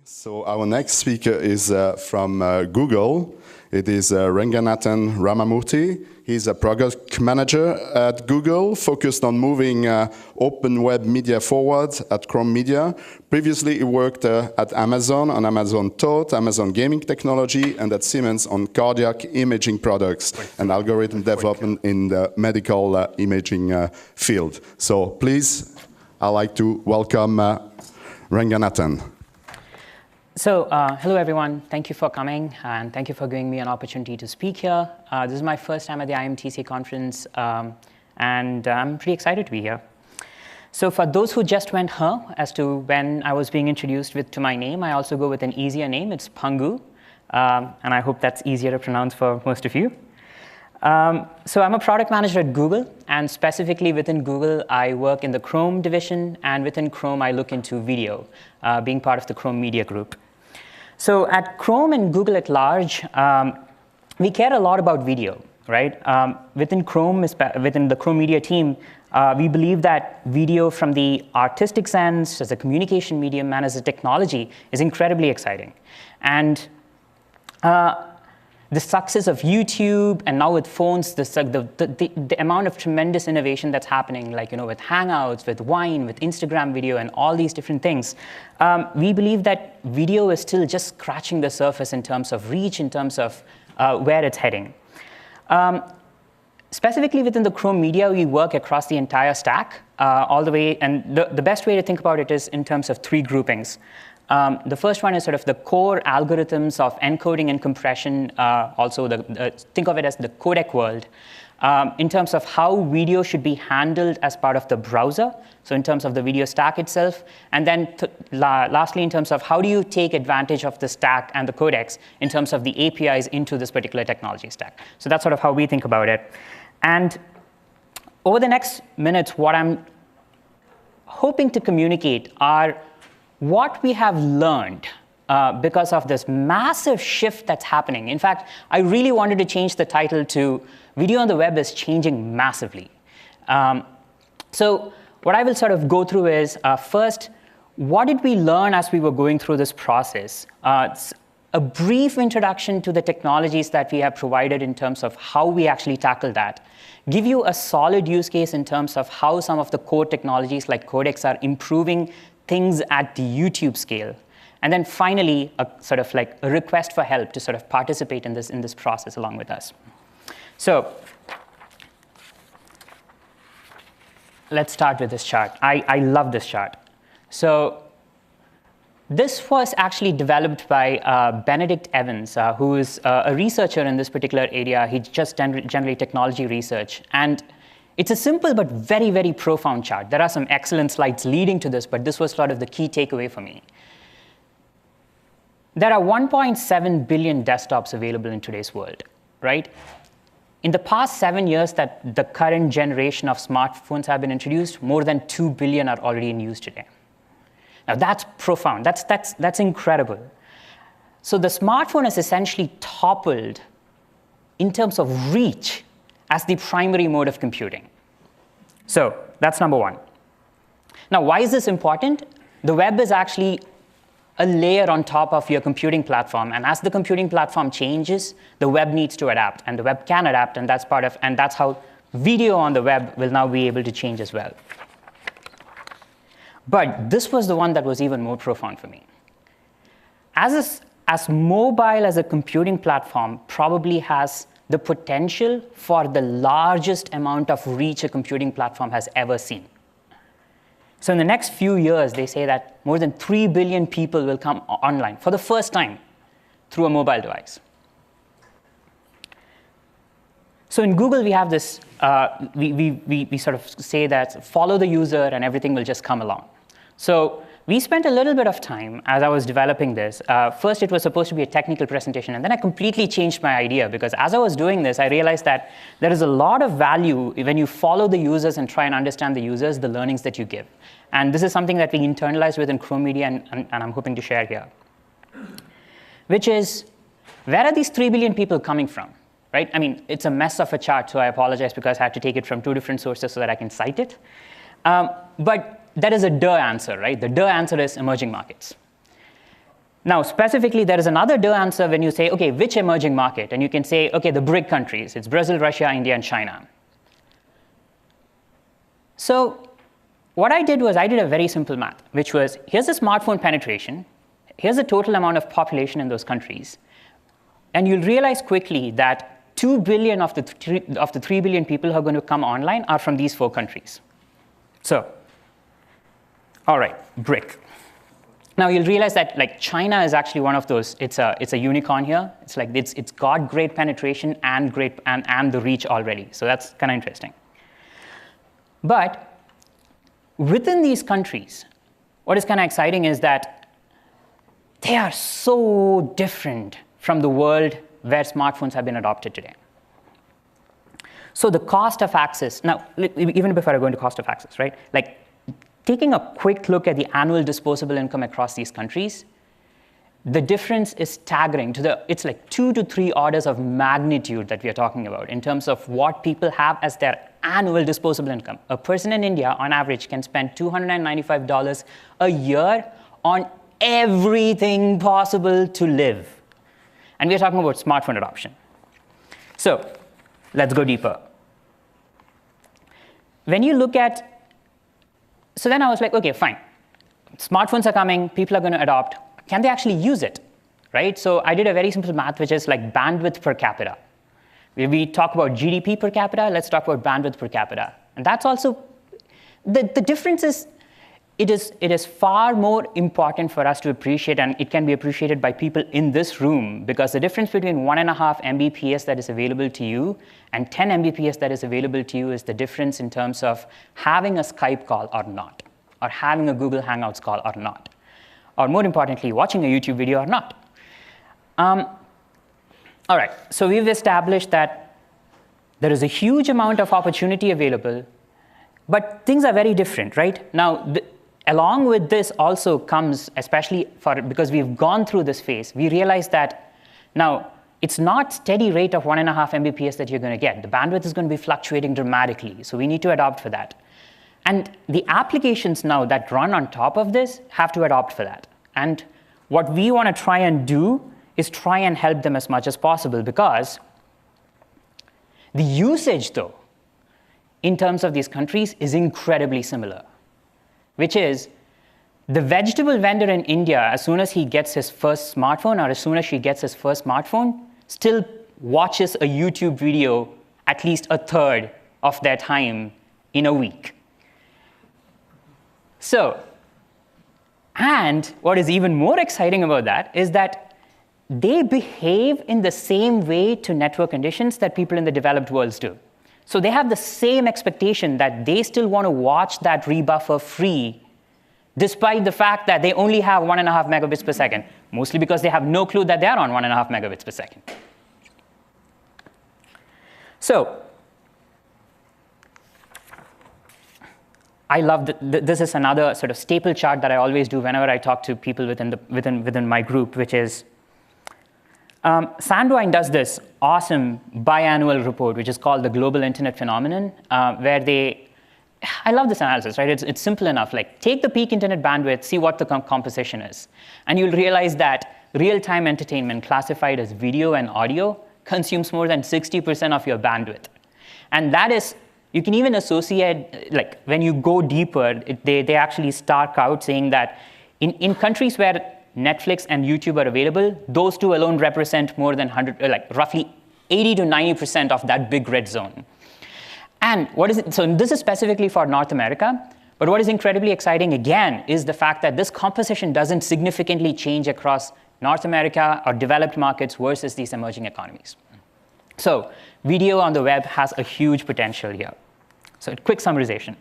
So our next speaker is from Google. It is Renganathan Ramamurti. He's a product manager at Google, focused on moving open web media forward at Chrome Media. Previously, he worked at Amazon, on Amazon Thought, Amazon Gaming Technology, and at Siemens on cardiac imaging products and algorithm development in the medical imaging field. So please, I'd like to welcome Renganathan. So, hello everyone. Thank you for coming, and thank you for giving me an opportunity to speak here. This is my first time at the IMTC conference, and I'm pretty excited to be here. So for those who just went as to when I was being introduced to my name, I also go with an easier name. It's Pangu, and I hope that's easier to pronounce for most of you. So I'm a product manager at Google, and specifically within Google, I work in the Chrome division, and within Chrome, I look into video, being part of the Chrome Media Group. So at Chrome and Google at large, we care a lot about video, right? Within the Chrome Media team, we believe that video from the artistic sense, as a communication medium, and as a technology, is incredibly exciting. And the success of YouTube, and now with phones, the amount of tremendous innovation that's happening, like with Hangouts, with Wine, with Instagram video, and all these different things, we believe that video is still just scratching the surface in terms of reach, in terms of where it's heading. Specifically within the Chrome Media, we work across the entire stack, all the way, and the best way to think about it is in terms of three groupings. The first one is sort of the core algorithms of encoding and compression, also think of it as the codec world, in terms of how video should be handled as part of the browser, so in terms of the video stack itself, and then lastly in terms of how do you take advantage of the stack and the codecs in terms of the APIs into this particular technology stack. So that's sort of how we think about it. And over the next minutes, what I'm hoping to communicate are what we have learned because of this massive shift that's happening. In fact, I really wanted to change the title to Video on the Web is Changing Massively. So what I will sort of go through is, first, what did we learn as we were going through this process? A brief introduction to the technologies that we have provided in terms of how we actually tackle that. Give you a solid use case in terms of how some of the core technologies like codecs are improving things at the YouTube scale. And then finally, a sort of like a request for help to sort of participate in this process along with us. So let's start with this chart. I love this chart. So this was actually developed by Benedict Evans, who is a researcher in this particular area. He just generally technology research. And it's a simple but very, very profound chart. There are some excellent slides leading to this, but this was sort of the key takeaway for me. There are 1.7 billion desktops available in today's world, right? In the past 7 years that the current generation of smartphones have been introduced, more than 2 billion are already in use today. Now that's profound. That's incredible. So the smartphone is essentially toppled in terms of reach as the primary mode of computing. So that's number one. Now, why is this important? The web is actually a layer on top of your computing platform, and as the computing platform changes, the web needs to adapt, and the web can adapt, and that's how video on the web will now be able to change as well. But this was the one that was even more profound for me. As mobile as a computing platform probably has the potential for the largest amount of reach a computing platform has ever seen. So in the next few years, they say that more than 3 billion people will come online for the first time through a mobile device. So in Google, we have this, we sort of say that follow the user and everything will just come along. So we spent a little bit of time as I was developing this. First, it was supposed to be a technical presentation, and then I completely changed my idea because as I was doing this, I realized that there is a lot of value when you follow the users and try and understand the users, the learnings that you give. And this is something that we internalized within Chrome Media, and I'm hoping to share here, which is, where are these 3 billion people coming from? Right? I mean, it's a mess of a chart, so I apologize because I had to take it from 2 different sources so that I can cite it. But that is a answer, right? The answer is emerging markets. Now, specifically, there is another duh answer when you say, OK, which emerging market? And you can say, OK, the BRIC countries. It's Brazil, Russia, India, and China. So what I did was I did a very simple math, which was here's the smartphone penetration. Here's the total amount of population in those countries. And you'll realize quickly that 2 billion of the 3 billion people who are going to come online are from these 4 countries. So, all right, BRIC. Now you'll realize that like China is actually one of those. It's a unicorn here. It's like it's got great penetration and the reach already. So that's kind of interesting. But within these countries, what is kind of exciting is that they are so different from the world where smartphones have been adopted today. So the cost of access, now, even before I go into cost of access, right? Like taking a quick look at the annual disposable income across these countries, the difference is staggering. It's like 2 to 3 orders of magnitude that we are talking about in terms of what people have as their annual disposable income. A person in India, on average, can spend $295 a year on everything possible to live. And we are talking about smartphone adoption. So let's go deeper. When you look at, so then I was like, OK, fine. Smartphones are coming. People are going to adopt. Can they actually use it, right? So I did a very simple math, which is like bandwidth per capita. We talk about GDP per capita. Let's talk about bandwidth per capita. And that's also, the difference is, it is far more important for us to appreciate, and it can be appreciated by people in this room, because the difference between 1.5 Mbps that is available to you and 10 Mbps that is available to you is the difference in terms of having a Skype call or not, or having a Google Hangouts call or not, or more importantly, watching a YouTube video or not. All right, so we've established that there is a huge amount of opportunity available, but things are very different, right? Now, along with this also comes, especially because we've gone through this phase, we realize that now it's not steady rate of 1.5 Mbps that you're going to get. The bandwidth is going to be fluctuating dramatically, so we need to adopt for that. And the applications now that run on top of this have to adopt for that. And what we want to try and do is try and help them as much as possible, because the usage, though, in terms of these countries is incredibly similar, which is the vegetable vendor in India, as soon as he gets his first smartphone or as soon as she gets his first smartphone, still watches a YouTube video at least a third of their time in a week. So, and what is even more exciting about that is that they behave in the same way to network conditions that people in the developed worlds do. So they have the same expectation that they still want to watch that rebuffer free, despite the fact that they only have 1.5 megabits per second, mostly because they have no clue that they're on 1.5 megabits per second. So I love this is another sort of staple chart that I always do whenever I talk to people within my group, which is Sandwine does this awesome biannual report, which is called the Global Internet Phenomenon, where I love this analysis, right? It's simple enough. Like, take the peak internet bandwidth, see what the composition is. And you'll realize that real-time entertainment classified as video and audio consumes more than 60% of your bandwidth. And that is, you can even associate, like, when you go deeper, they actually stark out saying that in countries where Netflix and YouTube are available, those two alone represent more than roughly 80 to 90% of that big red zone. And so this is specifically for North America, but what is incredibly exciting again is the fact that this composition doesn't significantly change across North America or developed markets versus these emerging economies. So video on the web has a huge potential here. So quick summarization.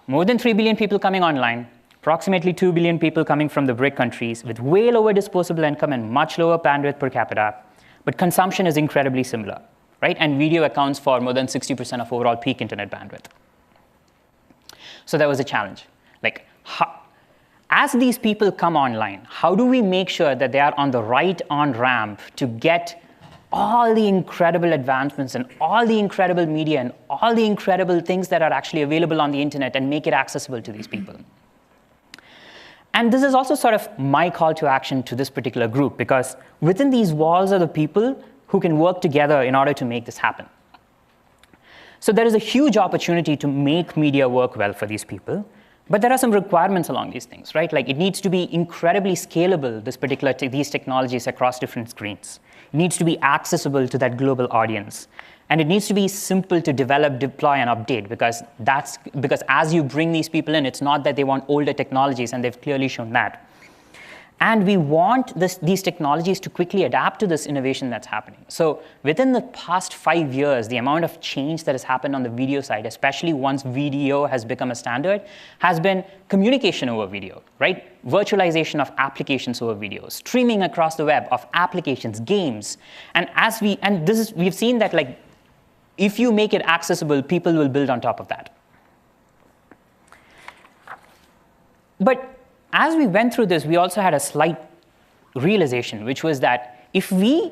More than 3 billion people coming online, approximately 2 billion people coming from the BRIC countries with way lower disposable income and much lower bandwidth per capita, but consumption is incredibly similar, right? And video accounts for more than 60% of overall peak internet bandwidth. So that was a challenge. Like, as these people come online, how do we make sure that they are on the right on-ramp to get all the incredible advancements and all the incredible media and all the incredible things that are actually available on the internet and make it accessible to these people? And this is also sort of my call to action to this particular group, because within these walls are the people who can work together in order to make this happen. So there is a huge opportunity to make media work well for these people, but there are some requirements along these things, right? Like it needs to be incredibly scalable, these technologies across different screens. It needs to be accessible to that global audience. And it needs to be simple to develop, deploy, and update, because as you bring these people in, it's not that they want older technologies, and they've clearly shown that. And we want these technologies to quickly adapt to this innovation that's happening. So within the past 5 years, the amount of change that has happened on the video side, especially once video has become a standard, has been communication over video, right? Virtualization of applications over video, streaming across the web of applications, games. And we've seen that, like, if you make it accessible, people will build on top of that. But as we went through this, we also had a slight realization, which was that if we,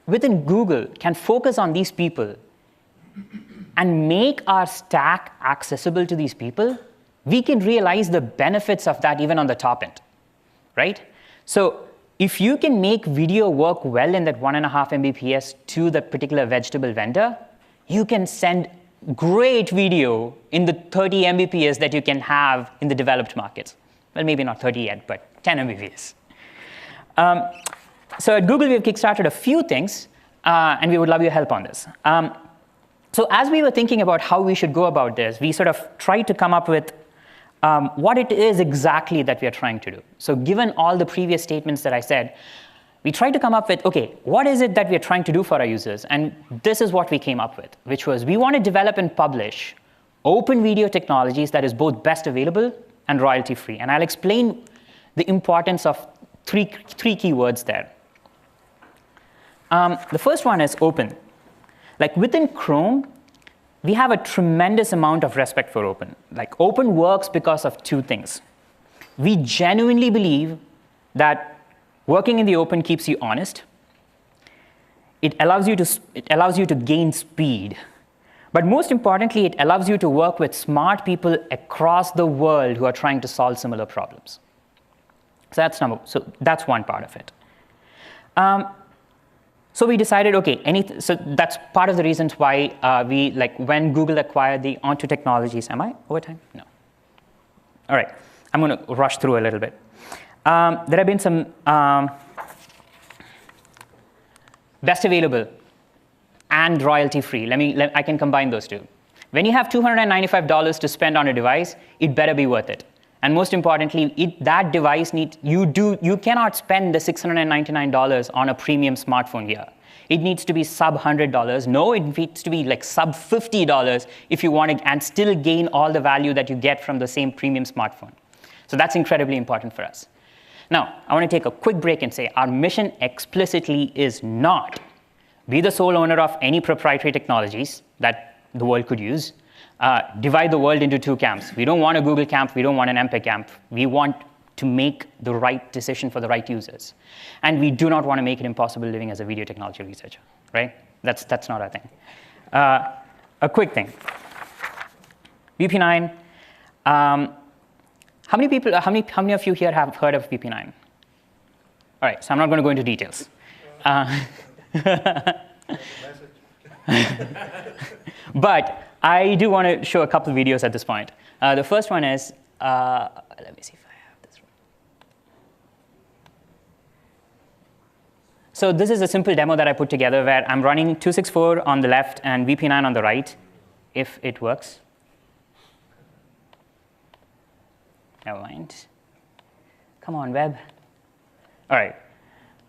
within Google, can focus on these people and make our stack accessible to these people, we can realize the benefits of that even on the top end, right? So if you can make video work well in that 1.5 Mbps to that particular vegetable vendor, you can send great video in the 30 Mbps that you can have in the developed markets. Well, maybe not 30 yet, but 10 Mbps. So at Google, we've kickstarted a few things, and we would love your help on this. So as we were thinking about how we should go about this, we sort of tried to come up with what it is exactly that we are trying to do. So given all the previous statements that I said, we tried to come up with, OK, what is it that we are trying to do for our users? And this is what we came up with, which was we want to develop and publish open video technologies that is both best available and royalty-free. And I'll explain the importance of three keywords there. The first one is open. Like within Chrome, we have a tremendous amount of respect for open. Like open works because of two things. We genuinely believe that working in the open keeps you honest. It allows you to gain speed. But most importantly, it allows you to work with smart people across the world who are trying to solve similar problems. So that's one part of it. So we decided, OK, so that's part of the reasons why when Google acquired the Onto Technologies. Am I over time? No. All right. I'm going to rush through a little bit. There have been some best available and royalty-free. I can combine those two. When you have $295 to spend on a device, it better be worth it. And most importantly, that device you cannot spend the $699 on a premium smartphone here. It needs to be sub $100. No, it needs to be like sub $50 if you want to, and still gain all the value that you get from the same premium smartphone. So that's incredibly important for us. Now, I want to take a quick break and say our mission explicitly is not be the sole owner of any proprietary technologies that the world could use, divide the world into two camps. We don't want a Google camp. We don't want an MP camp. We want to make the right decision for the right users. And we do not want to make it impossible living as a video technology researcher, right? That's not our thing. A quick thing. Vp9. How many of you here have heard of Vp9? All right, so I'm not going to go into details. But I do want to show a couple of videos at this point. The first one is, let me see if I have this right. So this is a simple demo that I put together where I'm running 264 on the left and Vp9 on the right, if it works. Never mind. Come on, web. All right.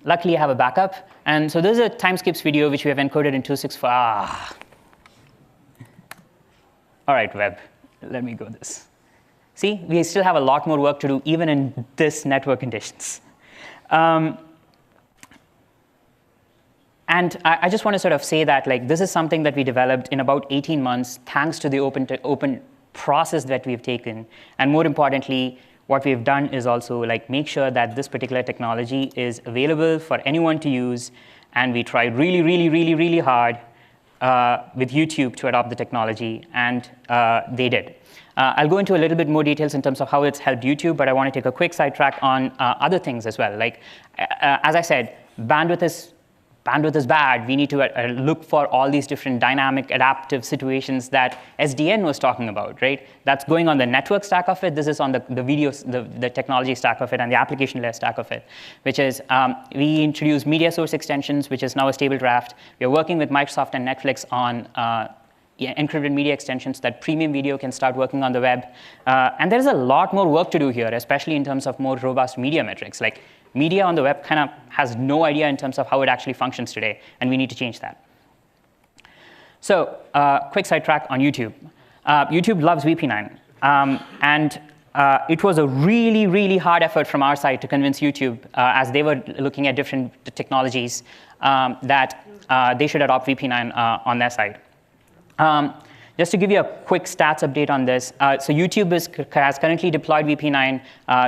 Luckily, I have a backup. And so this is a time skips video, which we have encoded in 264. All right, web. Let me go this. See, we still have a lot more work to do, even in this network conditions. And I just want to sort of say that this is something that we developed in about 18 months, thanks to the open process that we've taken. And more importantly, what we've done is also make sure that this particular technology is available for anyone to use. And we tried really, really, really, really hard with YouTube to adopt the technology, and they did. I'll go into a little bit more details in terms of how it's helped YouTube, but I want to take a quick sidetrack on other things as well. Like, as I said, bandwidth is bad. We need to look for all these different dynamic, adaptive situations that SDN was talking about, right? That's going on the network stack of it. This is on the the technology stack of it and the application layer stack of it, which is we introduced media source extensions, which is now a stable draft. We are working with Microsoft and Netflix on encrypted media extensions that premium video can start working on the web. And there's a lot more work to do here, especially in terms of more robust media metrics. Like, media on the web kind of has no idea in terms of how it actually functions today, and we need to change that. So, quick sidetrack on YouTube. YouTube loves Vp9, and it was a really, really hard effort from our side to convince YouTube, as they were looking at different technologies, that they should adopt Vp9 on their side. Just to give you a quick stats update on this, so YouTube has currently deployed Vp9.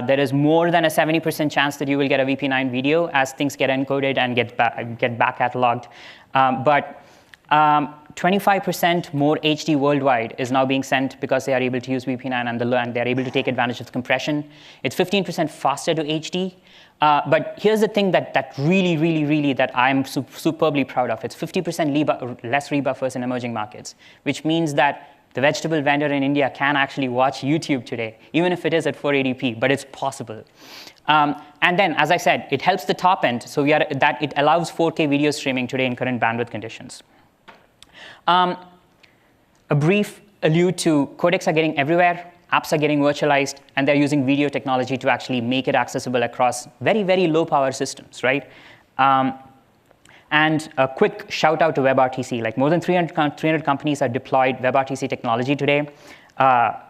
There is more than a 70% chance that you will get a Vp9 video as things get encoded and get back cataloged. But 25% more HD worldwide is now being sent because they are able to use Vp9 and they're able to take advantage of compression. It's 15% faster to HD. But here's the thing that really that I'm superbly proud of. It's 50% less rebuffers in emerging markets, which means that the vegetable vendor in India can actually watch YouTube today, even if it is at 480p, but it's possible. And then, as I said, it helps the top end, so it allows 4K video streaming today in current bandwidth conditions. A brief allude to codecs are getting everywhere. Apps are getting virtualized, and they're using video technology to actually make it accessible across very, very low power systems, right? And a quick shout out to WebRTC. Like, more than 300 companies have deployed WebRTC technology today.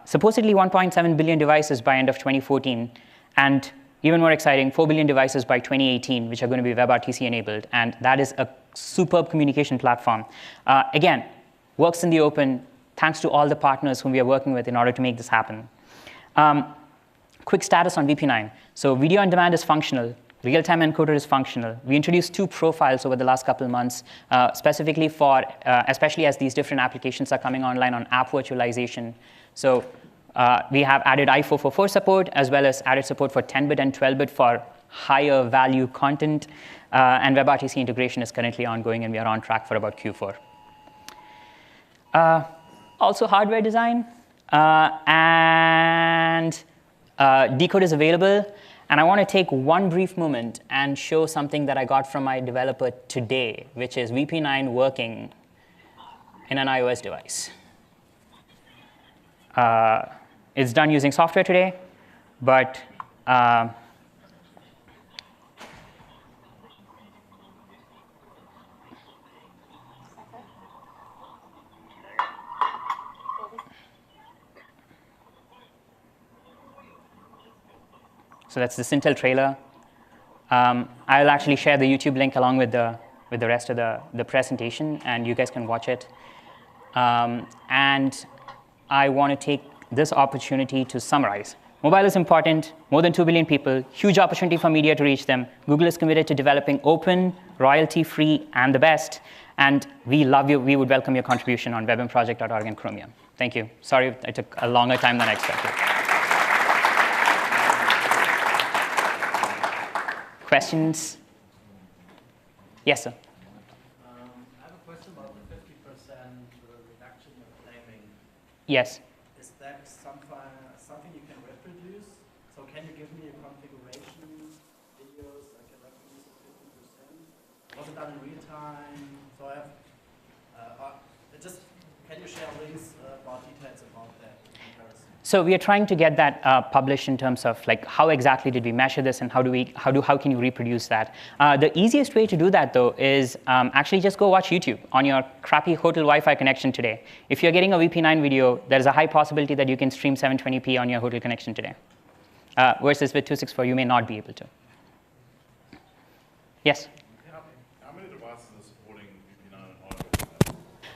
Supposedly 1.7 billion devices by end of 2014, and even more exciting, 4 billion devices by 2018, which are going to be WebRTC enabled, and that is a superb communication platform. Again, works in the open, thanks to all the partners whom we are working with in order to make this happen. Quick status on Vp9. So video on demand is functional. Real-time encoder is functional. We introduced 2 profiles over the last couple of months, specifically for, especially as these different applications are coming online on app virtualization. So we have added i444 support, as well as added support for 10-bit and 12-bit for higher value content. And WebRTC integration is currently ongoing, and we are on track for about Q4. Also hardware design, and decode is available. And I want to take one brief moment and show something that I got from my developer today, which is Vp9 working in an iOS device. It's done using software today, but so that's the Intel trailer. I'll actually share the YouTube link along with the rest of the presentation, and you guys can watch it. And I want to take this opportunity to summarize. Mobile is important, more than 2 billion people, huge opportunity for media to reach them. Google is committed to developing open, royalty-free, and the best. And we love you. We would welcome your contribution on webmproject.org and Chromium. Thank you. Sorry I took a longer time than I expected. Questions? Yes, sir. I have a question about the 50% reduction you're claiming. Yes. Is that something you can reproduce? So can you give me a configuration videos I can reproduce at 50%? Was it done in real time? So I have, can you share links about details about that comparison? So we are trying to get that published in terms of like how exactly did we measure this, and how can you reproduce that? The easiest way to do that though is actually just go watch YouTube on your crappy hotel Wi-Fi connection today. If you're getting a Vp9 video, there's a high possibility that you can stream 720p on your hotel connection today. Versus with 264, you may not be able to. Yes. How many devices are supporting Vp9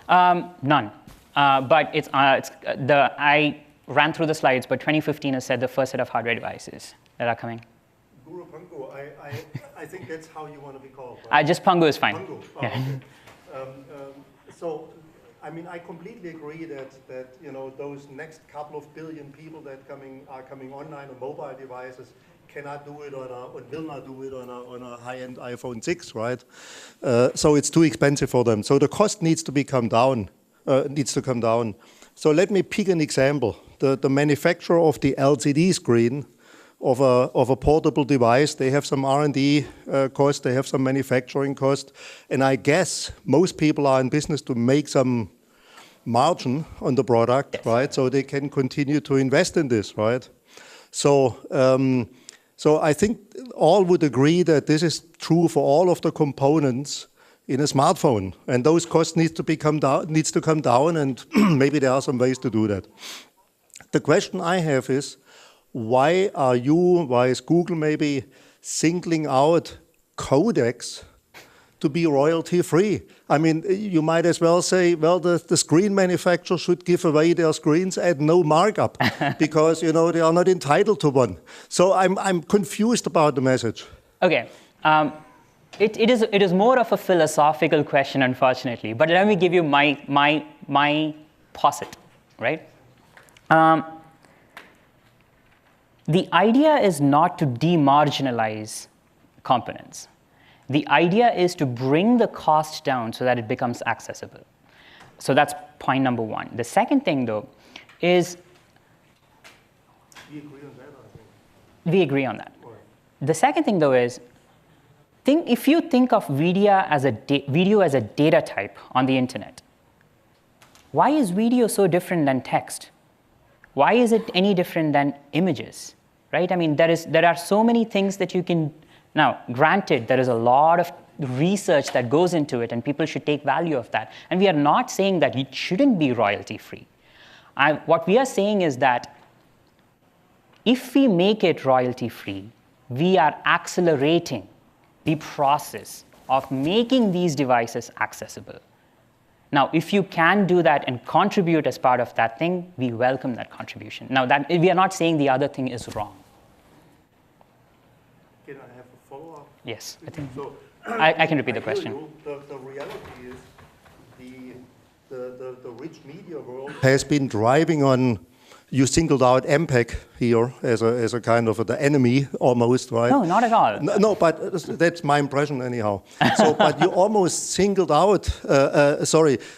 on iOS? None. But I ran through the slides, but 2015 has said the first set of hardware devices that are coming. Guru Pangu, I think that's how you want to be called, right? Just Pangu is fine. Pangu. Oh, yeah. okay. So, I mean, I completely agree that you know those next couple of billion people that are coming online on mobile devices cannot do it or will not do it on a high-end iPhone 6, right? So it's too expensive for them. So the cost needs to come down. So let me pick an example. The manufacturer of the LCD screen of a portable device, they have some R&D cost, they have some manufacturing cost, and I guess most people are in business to make some margin on the product, yes, right? So they can continue to invest in this, right? So, so I think all would agree that this is true for all of the components in a smartphone, and those costs needs to come down, and maybe there are some ways to do that. The question I have is, why is Google maybe singling out codecs to be royalty-free? I mean, you might as well say, well, the screen manufacturer should give away their screens at no markup because, you know, they are not entitled to one. So I'm confused about the message. Okay. It is more of a philosophical question, unfortunately. But let me give you my posit, right? The idea is not to demarginalize components. The idea is to bring the cost down so that it becomes accessible. So that's point number one. The second thing, though, is we agree on that, I think. We agree on that. Right. The second thing, though, is if you think of video as a data type on the internet, why is video so different than text? Why is it any different than images, right? I mean, there are so many things that you can. Now, granted, there is a lot of research that goes into it, and people should take value of that. And we are not saying that it shouldn't be royalty-free. What we are saying is that if we make it royalty-free, we are accelerating the process of making these devices accessible. Now, if you can do that and contribute as part of that thing, we welcome that contribution. Now, we are not saying the other thing is wrong. Can I have a follow-up? Yes, I think so. I can repeat the question. The reality is the rich media world has been driving on. You singled out MPEG here as a kind of the enemy almost, right? No, not at all. No, but that's my impression anyhow. So, but you almost singled out.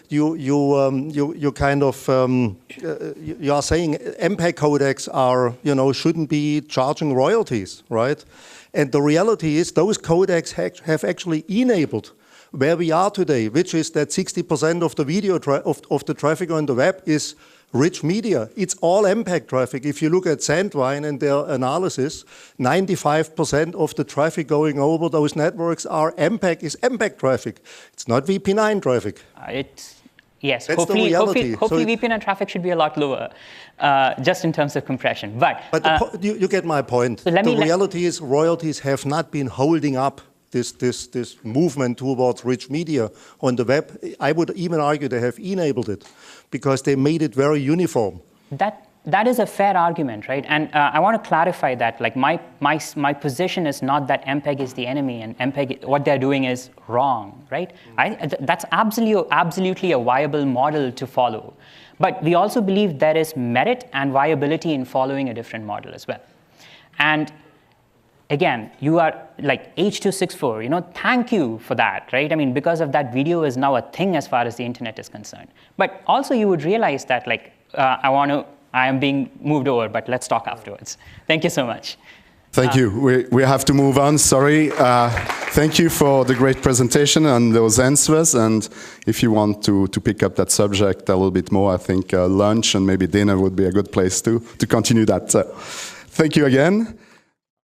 You kind of you are saying MPEG codecs are, you know, shouldn't be charging royalties, right? And the reality is those codecs have actually enabled where we are today, which is that 60% of the video of the traffic on the web is rich media. It's all MPEG traffic. If you look at Sandvine and their analysis, 95% of the traffic going over those networks is MPEG traffic. It's not Vp9 traffic. Yes, that's the reality. Hopefully Vp9 traffic should be a lot lower, just in terms of compression. But you get my point. So the reality is royalties have not been holding up this movement towards rich media on the web. I would even argue they have enabled it because they made it very uniform. That is a fair argument, right? And I want to clarify that. Like my position is not that MPEG is the enemy and MPEG, what they're doing is wrong, right? That's absolutely a viable model to follow. But we also believe there is merit and viability in following a different model as well. And again, you are like H.264, you know, thank you for that, right? I mean, because of that, video is now a thing as far as the internet is concerned. But also you would realize that, like, I am being moved over, but let's talk afterwards. Thank you so much. Thank you. We have to move on, sorry. Thank you for the great presentation and those answers. And if you want to pick up that subject a little bit more, I think lunch and maybe dinner would be a good place to continue that. Thank you again.